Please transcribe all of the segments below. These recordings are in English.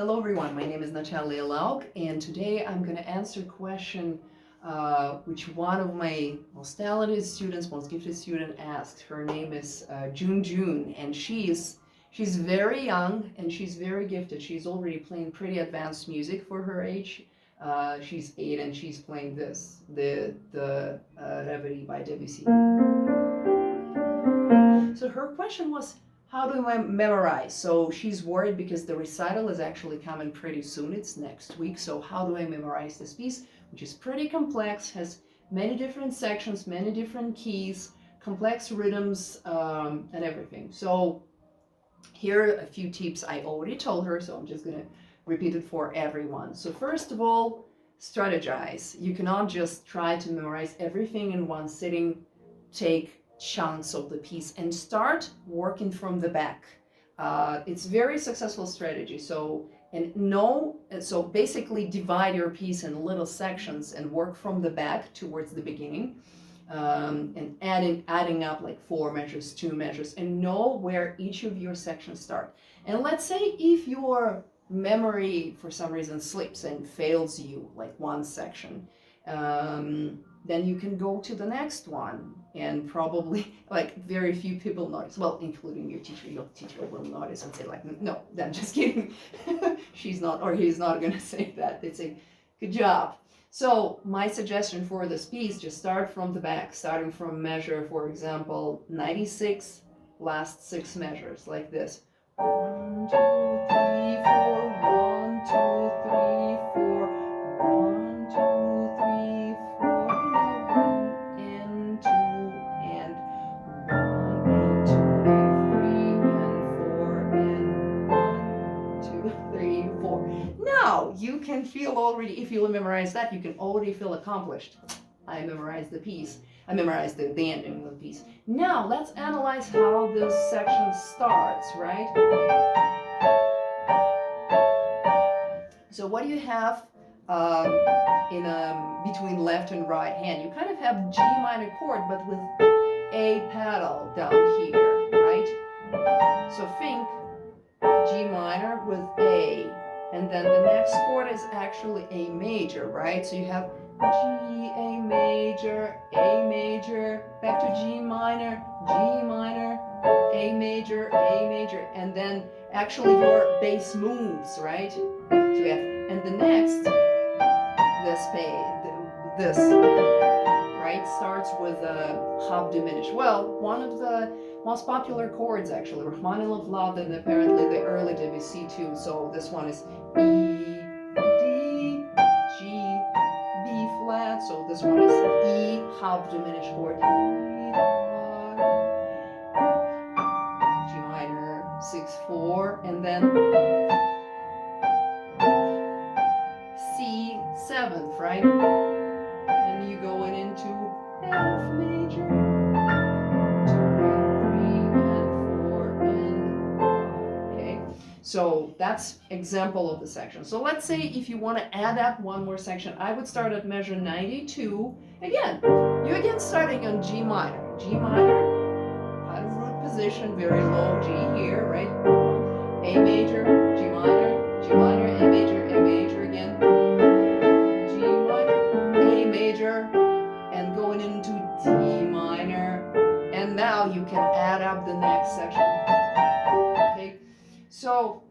Hello everyone, my name is Natalia Lauk, and today I'm going to answer a question which one of my most talented students, most gifted student asked. Her name is June, and she's very young and she's very gifted. She's already playing pretty advanced music for her age. She's 8 and she's playing the Reverie by Debussy. So her question was, how do I memorize? So she's worried because the recital is actually coming pretty soon. It's next week. So how do I memorize this piece, which is pretty complex, has many different sections, many different keys, complex rhythms, and everything. So here are a few tips I already told her, so I'm just going to repeat it for everyone. So first of all, strategize. You cannot just try to memorize everything in one sitting. Take chunks of the piece and start working from the back. It's very successful strategy. So basically divide your piece in little sections and work from the back towards the beginning, and adding up like 4 measures, 2 measures, and know where each of your sections start. And let's say if your memory for some reason slips and fails you like one section, then you can go to the next one, and probably like very few people notice, well, including your teacher will notice and say like, no, I'm just kidding. She's not, or he's not going to say that. They say, good job. So my suggestion for this piece, just start from the back, starting from measure, for example, 96, last 6 measures like this. 1, 2, 3, 4, 1, 2, 3, 4, 1, 2, 3, 4, and 1 and 2 and 1 and 2 and 3 and 4 and 1, 2, 3, 4. Now you can feel already, if you memorize that, you can already feel accomplished. I memorized the piece. I memorized the ending of the piece. Now let's analyze how this section starts, right? So what do you have between left and right hand? You kind of have G minor chord, but with A pedal down here, right? So think G minor with A, and then the next chord is actually A major, right? So you have G, A major, back to G minor, A major, and then actually your bass moves, right? So you have, and the next, this, right, starts with a half diminished. Well, one of the most popular chords actually, Rachmaninoff loved, and apparently the early Debussy too. So this one is E, D, G, B flat. So this one is E half diminished chord. G minor 6/4, and then C 7th, right? And you going into F major, 2 and 3 and 4 and okay. So that's example of the section. So let's say if you want to add up one more section, I would start at measure 92. Again, you're again starting on G minor, kind of root position, very low G here, right? A major, G minor, A major again, G minor, A major, and going into D minor, and now you can add up the next section. Okay, so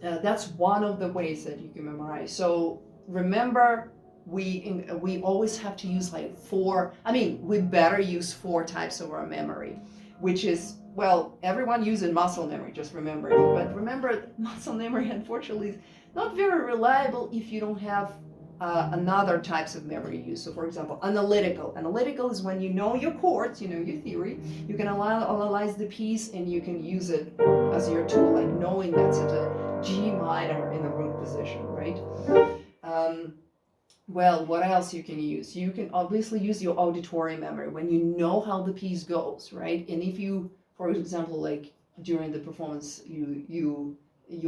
that's one of the ways that you can memorize. So remember, we always have to use like 4. I mean, we better use 4 types of our memory, which is, well, everyone uses muscle memory, just remember it. But remember, muscle memory unfortunately is not very reliable if you don't have another types of memory use. So for example, analytical. Analytical is when you know your chords, you know your theory, you can analyze the piece and you can use it as your tool, like knowing that's at a G minor in the root position, right? Well, what else you can use? You can obviously use your auditory memory when you know how the piece goes, right? And if you, for example, like during the performance, you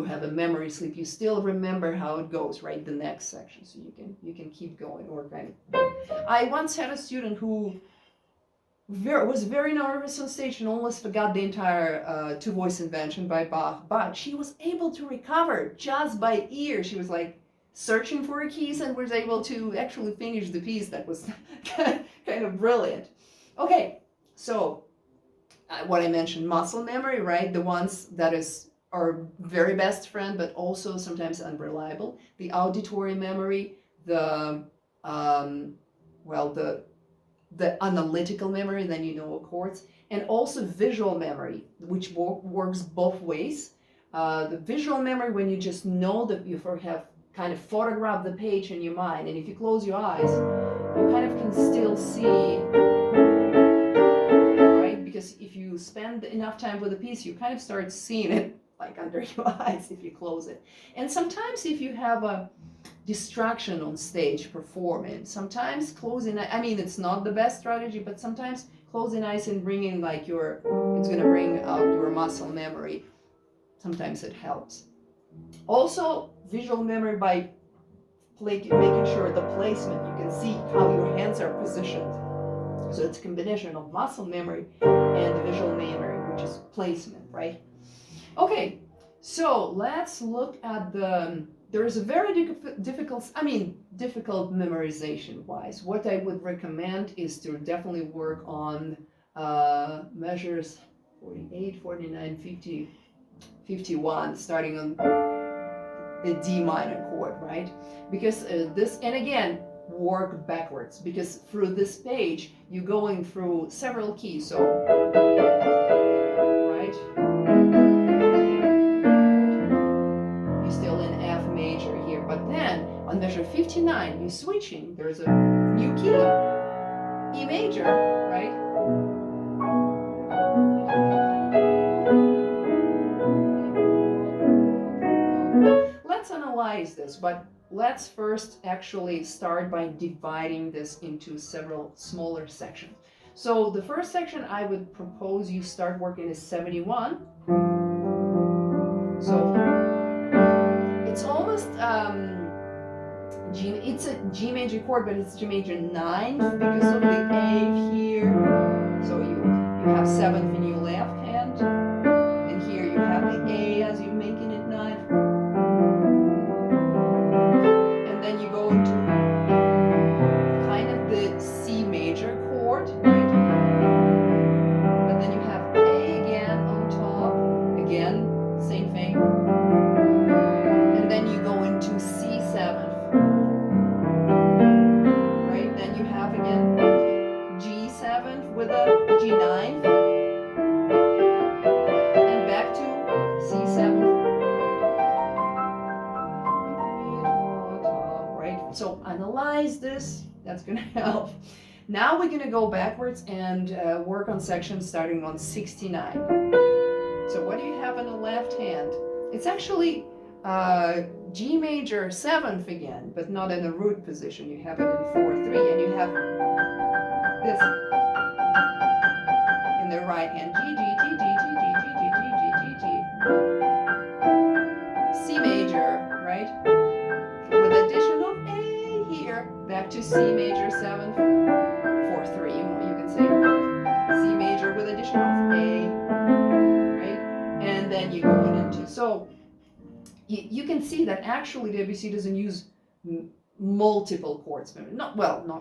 have a memory sleep, you still remember how it goes, right? The next section, so you can keep going or kind of. I once had a student who was very nervous on stage and almost forgot the entire Two Voice Invention by Bach, but she was able to recover just by ear. She was like searching for her keys and was able to actually finish the piece. That was kind of brilliant. Okay, so what I mentioned, muscle memory, right? The ones that is our very best friend, but also sometimes unreliable. The auditory memory, the the analytical memory, then you know chords, and also visual memory, which works both ways. The visual memory, when you just know that you have kind of photographed the page in your mind, and if you close your eyes, you kind of can still see, right? Because if you spend enough time with a piece, you kind of start seeing it like under your eyes if you close it. And sometimes if you have a distraction on stage performing, sometimes closing, I mean, it's not the best strategy, but sometimes closing eyes and bringing like it's going to bring out your muscle memory. Sometimes it helps. Also, visual memory by making sure the placement, you can see how your hands are positioned. So it's a combination of muscle memory and the visual memory, which is placement, right? Okay, so let's look at there is a very difficult memorization wise. What I would recommend is to definitely work on measures 48, 49, 50, 51, starting on the D minor chord, right? Because this, and again, work backwards, because through this page, you're going through several keys, so, right? You're still in F major here, but then on measure 59, you're switching, there's a new key, E major, right? Let's analyze this, but let's first actually start by dividing this into several smaller sections. So the first section I would propose you start working is 71. So it's almost it's a G major chord, but it's G major 9th because of the A here. So you have 7th in your left hand, and here you have the A as you're making it 9th. And then you go into kind of the C major chord, right? But then you have A again on top, again, same thing. And then you go into C7th, right? Then you have again G7th with a G9th, and back to C7th. Right? So analyze this, that's gonna help. Now we're gonna go backwards and work on sections starting on 69. So what do you have in the left hand? It's actually G major 7th again, but not in a root position. You have it in 4-3, and you have this in the right hand. G, G, G, G, G, G, G, G, G, G, G. C major, right? With addition of A here, back to C major 7th, 4-3, you can say. C major with addition of A, right? And then you go into, so you can see that actually Debussy doesn't use multiple chords. Not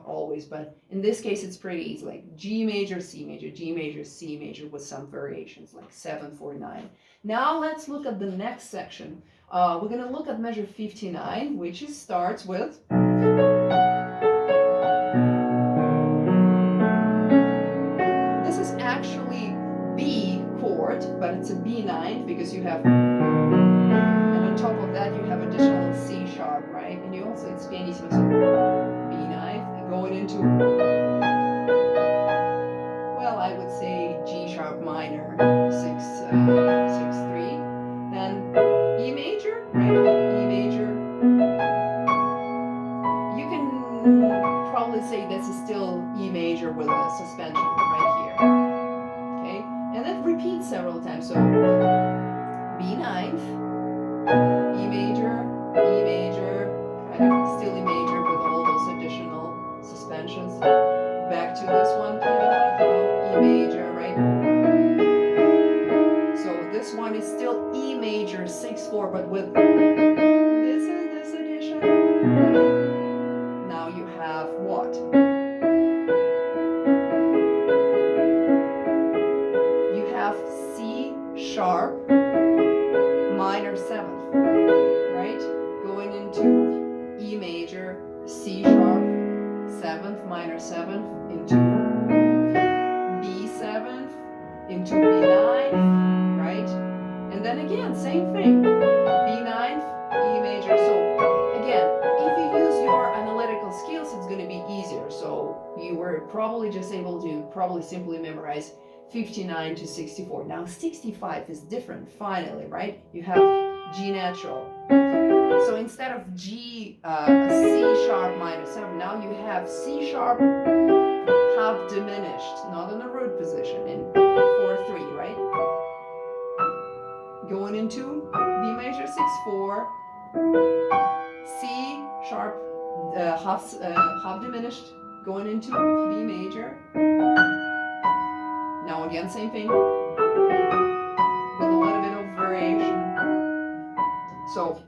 always, but in this case it's pretty easy, like G major, C major, G major, C major, with some variations like 7-4-9. Now let's look at the next section. We're going to look at measure 59, which starts with this is actually B chord, but it's a B9 because you have, and on top of that you have additional C sharp, right? And you also, it's pianissimo, so B9 going into, well, I would say G sharp minor 6-3, then E major, right? E major. You can probably say this is still E major with a suspension right here. Okay, and that repeats several times. So B9, E major, kind of still E major with all those additional suspensions. Back to this one. This is this addition. Now you have what? You have C sharp minor 7th, right? Going into E major, C sharp, 7th minor 7th into B 7th, into B 9th, right? And then again, same thing, B 9th, E major. So again, if you use your analytical skills, it's going to be easier. So you were probably just able to simply memorize 59 to 64. Now 65 is different, finally, right? You have G natural. So instead of G, C sharp minor 7, now you have C sharp half diminished, not in the root position, in 4-3, right? Going into B major 6-4, C sharp half diminished, going into B major. Now again, same thing, with a little bit of variation. So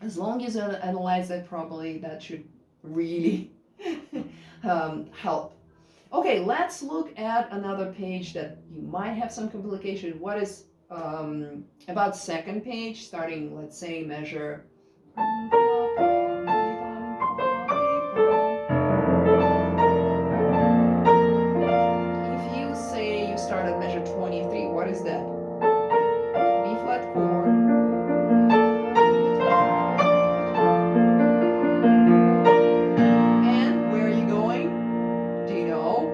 as long as you analyze that properly, that should really help. Okay, let's look at another page that you might have some complication. What is about second page, starting, let's say, measure. If you say you start at measure 23, what is that? B flat chord. And where are you going? Do you know?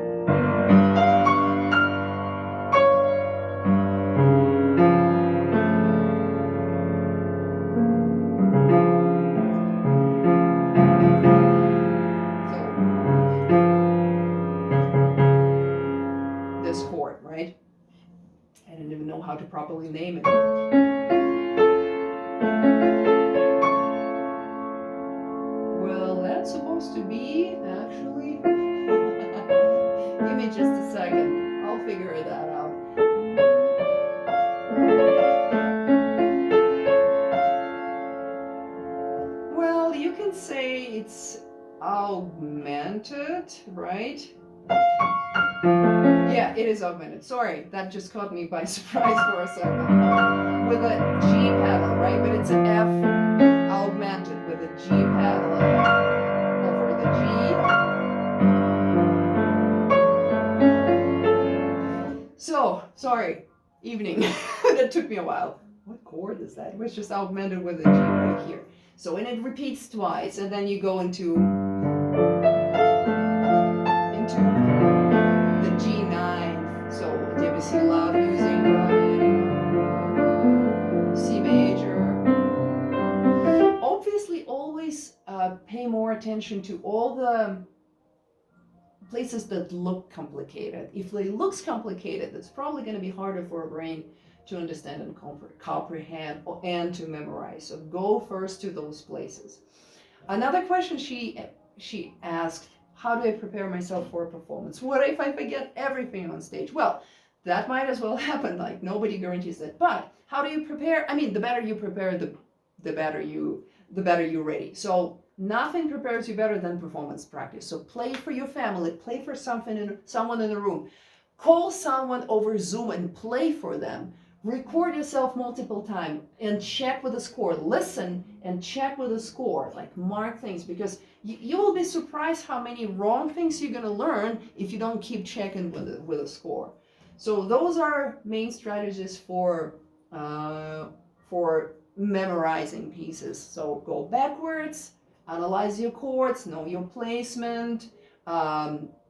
This chord, right? I didn't even know how to properly name it. Well, that's supposed to be actually. Give me just a second. I'll figure that out. Well, you can say it's augmented, right? Yeah, it is augmented. Sorry, that just caught me by surprise for a second. With a G pedal, right? But it's an F augmented with a G pedal over the G. So, sorry, evening. That took me a while. What chord is that? It was just augmented with a G right here. So when it repeats twice, and then you go into the G9. So Debussy love using C major. Obviously, always pay more attention to all the places that look complicated. If it looks complicated, it's probably going to be harder for a brain to understand and comprehend and to memorize. So go first to those places. Another question she asked, how do I prepare myself for a performance? What if I forget everything on stage? Well, that might as well happen. Like, nobody guarantees that. But how do you prepare? I mean, the better you prepare, the better you're ready. So nothing prepares you better than performance practice. So play for your family, play for someone in the room. Call someone over Zoom and play for them. Record yourself multiple times and check with the score. Listen and check with the score. Like, mark things, because you will be surprised how many wrong things you're going to learn if you don't keep checking with the score. So those are main strategies for memorizing pieces. So go backwards, analyze your chords, know your placement,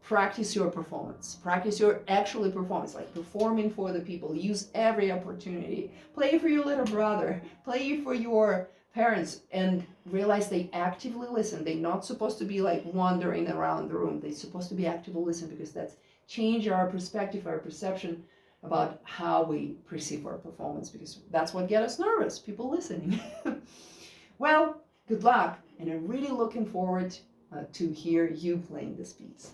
practice your performance. Practice your actual performance, like performing for the people. Use every opportunity. Play for your little brother. Play for your parents, and realize they actively listen. They're not supposed to be like wandering around the room. They're supposed to be actively listen, because that's change our perspective, our perception about how we perceive our performance, because that's what gets us nervous, people listening. Well, good luck, and I'm really looking forward to hear you playing this piece.